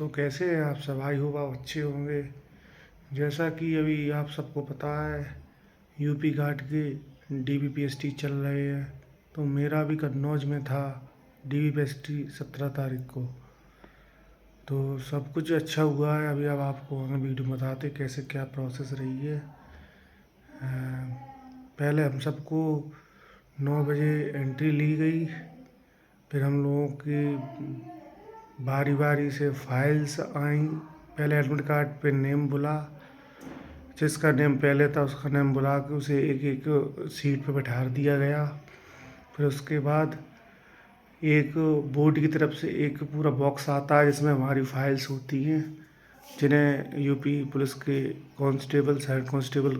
दोस्तों, कैसे हैं आप सब? आई होप आप अच्छे होंगे। जैसा कि अभी आप सबको पता है, यूपी घाट के डीबीपीएसटी चल रहे हैं। तो मेरा भी कन्नौज में था डीबीपीएसटी 17 तारीख को। तो सब कुछ अच्छा हुआ है। अभी अब आपको हम वीडियो में बताते कैसे क्या प्रोसेस रही है। पहले हम सबको 9 बजे एंट्री ली गई। फिर हम लोगों की बारी बारी से फाइल्स आई। पहले एडमिट कार्ड पे नेम बुला, जिसका नेम पहले था उसका नेम बुला के उसे एक एक सीट पे बैठा दिया गया। फिर उसके बाद एक बोर्ड की तरफ से एक पूरा बॉक्स आता है जिसमें हमारी फाइल्स होती हैं, जिन्हें यूपी पुलिस के कांस्टेबल, हेड कांस्टेबल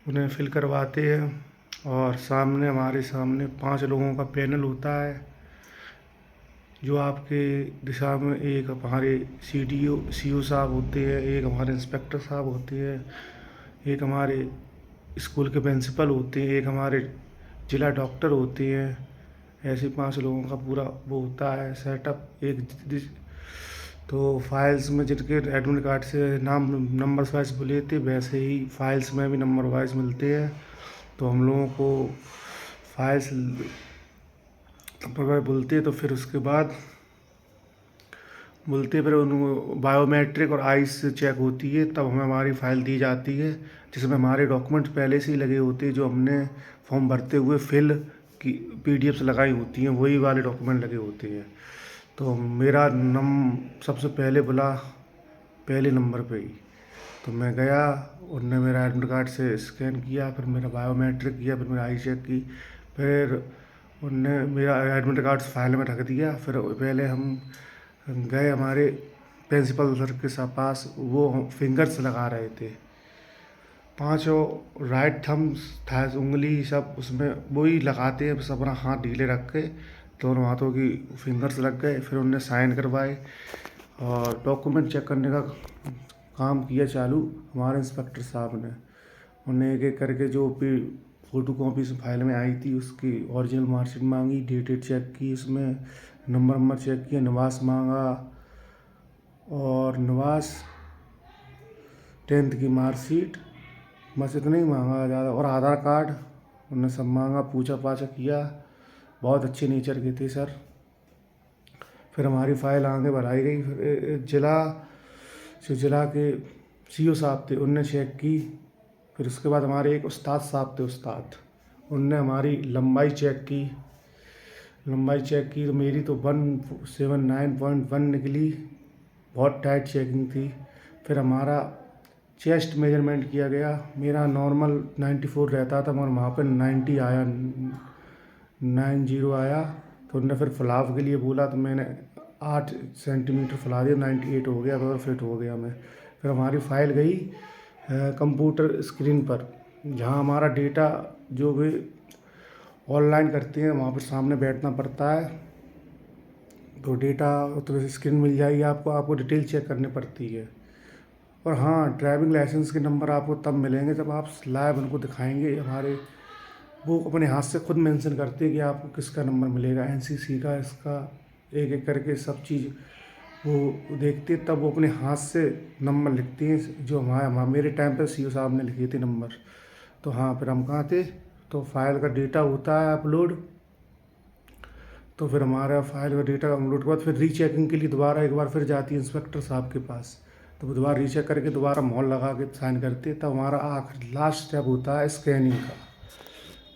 उन्हें फिल करवाते हैं। और हमारे सामने 5 लोगों का पैनल होता है, जो आपके दिशा में एक हमारे सीओ साहब होते हैं, एक हमारे इंस्पेक्टर साहब होते हैं, एक हमारे स्कूल के प्रिंसिपल होते हैं, एक हमारे जिला डॉक्टर होते हैं। ऐसे 5 लोगों का पूरा वो होता है सेटअप तो फाइल्स में जिनके एडमिट कार्ड से नाम नंबर वाइज मिले थे, वैसे ही फाइल्स में भी नंबर वाइज मिलते हैं। तो हम लोगों को फाइल्स नंबर वाइज बोलते, तो फिर उसके बाद बोलते फिर उनको बायोमेट्रिक और आइस चेक होती है, तब हमें हमारी फ़ाइल दी जाती है, जिसमें हमारे डॉक्यूमेंट पहले से ही लगे होते हैं, जो हमने फॉर्म भरते हुए फिल की पीडीएफ्स लगाई होती हैं, वही वाले डॉक्यूमेंट लगे होते हैं। तो मेरा सबसे पहले बुला पहले नंबर पे ही। तो मैं गया, उनने मेरा एडमिट कार्ड से स्कैन किया, फिर मेरा बायोमेट्रिक किया, फिर मेरा आई चेक की, फिर उनने मेरा एडमिट कार्ड फाइल में रख दिया। फिर पहले हम गए हमारे प्रिंसिपल सर के पास, वो फिंगर्स लगा रहे थे, 5 राइट थम्स था, उंगली सब उसमें वही लगाते हैं, बस अपना हाथ ढीले रख के दोनों हाथों की फिंगर्स लग गए। फिर उनने साइन करवाए और डॉक्यूमेंट चेक करने का काम किया चालू हमारे इंस्पेक्टर साहब ने। उन्हें एक एक करके जो भी फ़ोटो कॉपी फाइल में आई थी उसकी ओरिजिनल मार्कशीट मांगी, डेटेड चेक की, उसमें नंबर चेक किया, निवास मांगा और निवास 10th की मार्कशीट, बस इतना ही मांगा ज़्यादा, और आधार कार्ड उन्होंने सब मांगा, पूछा पाछा किया। बहुत अच्छे नेचर के थे सर। फिर हमारी फ़ाइल आगे बढ़ाई गई। फिर जिला के सीओ साहब थे, उनने चेक की। फिर उसके बाद हमारे एक उस्ताद साहब थे, उनने हमारी लंबाई चेक की। तो मेरी तो 179.1 निकली, बहुत टाइट चेकिंग थी। फिर हमारा चेस्ट मेजरमेंट किया गया, मेरा नॉर्मल 94 रहता था, मगर वहाँ पर 90 आया, 90 आया। तो उनने फिर फुलाव के लिए बोला, तो मैंने 8 सेंटीमीटर फुला दिया, 98 हो गया, और फिट हो गया मैं। फिर हमारी फ़ाइल गई कंप्यूटर स्क्रीन पर, जहाँ हमारा डेटा जो भी ऑनलाइन करते हैं वहाँ पर सामने बैठना पड़ता है। तो डेटा तो स्क्रीन मिल जाएगी आपको डिटेल चेक करनी पड़ती है। और हाँ, ड्राइविंग लाइसेंस के नंबर आपको तब मिलेंगे जब आप लाइव उनको दिखाएंगे। वो अपने हाथ से खुद मेंशन करते हैं कि आपको किसका नंबर मिलेगा, एनसीसी का, इसका, एक एक करके सब चीज़ वो देखते, तब वो अपने हाथ से नंबर लिखते हैं, जो मेरे टाइम पर सीओ साहब ने लिखे थे नंबर। तो हाँ, फिर हम कहाँ थे, तो फाइल का डेटा होता है अपलोड। तो फिर हमारा फाइल का डेटा अपलोड के बाद फिर रीचेकिंग के लिए दोबारा एक बार फिर जाती है इंस्पेक्टर साहब के पास। तो वो दोबारा रीचेक करके दोबारा मोहर लगा के साइन करते, तब हमारा आखिर लास्ट स्टेप होता है स्कैनिंग का।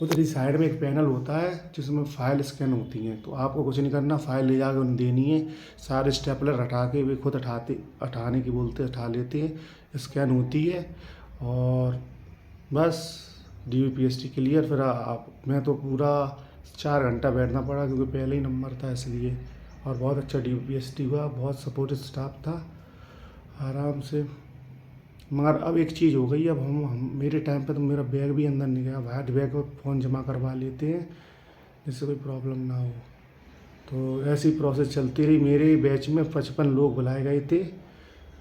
उधर ही साइड में एक पैनल होता है जिसमें फ़ाइल स्कैन होती हैं। तो आपको कुछ नहीं करना, फ़ाइल ले जाकर उन्हें देनी है, सारे स्टेपलर हटा के वे खुद हटाने की बोलते हटा लेते हैं, स्कैन होती है और बस डीबीपीएसटी क्लियर। फिर मैं तो पूरा 4 घंटा बैठना पड़ा, क्योंकि पहले ही नंबर था इसलिए। और बहुत अच्छा डीबीपीएसटी हुआ, बहुत सपोर्टिव स्टाफ था, आराम से। मगर अब एक चीज़ हो गई, अब हम मेरे टाइम पे तो मेरा बैग भी अंदर नहीं गया, बाहर बैग और फ़ोन जमा करवा लेते हैं जिससे कोई प्रॉब्लम ना हो। तो ऐसी प्रोसेस चलती रही। मेरे बैच में 55 लोग बुलाए गए थे,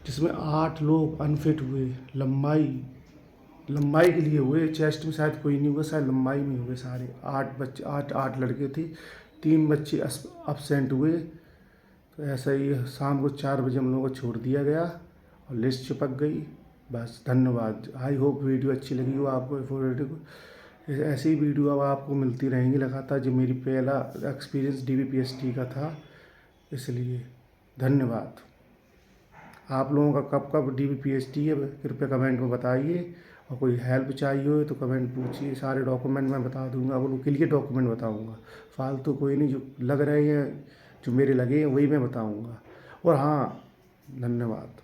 जिसमें 8 लोग अनफिट हुए, लंबाई के लिए हुए। चेस्ट में शायद कोई नहीं हुआ, शायद लंबाई में हुए सारे। 8 बच्चे, 8 लड़के थे, 3 बच्चे अब्सेंट हुए, तो ऐसा ही शाम को 4 बजे हम लोगों को छोड़ दिया गया और लिस्ट चिपक गई। बस धन्यवाद। आई होप वीडियो अच्छी लगी हो आपको। ऐसी ही वीडियो अब आपको मिलती रहेंगी लगातार। जो मेरी पहला एक्सपीरियंस DBPST का था, इसलिए धन्यवाद। आप लोगों का कब कब DBPST है कृपया कमेंट में बताइए, और कोई हेल्प चाहिए हो तो कमेंट पूछिए। सारे डॉक्यूमेंट मैं बता दूंगा, अब उनके लिए डॉक्यूमेंट बताऊंगा, फालतू कोई नहीं। जो लग रहे हैं, जो मेरे लगे हैं वही मैं बताऊंगा। और हाँ, धन्यवाद।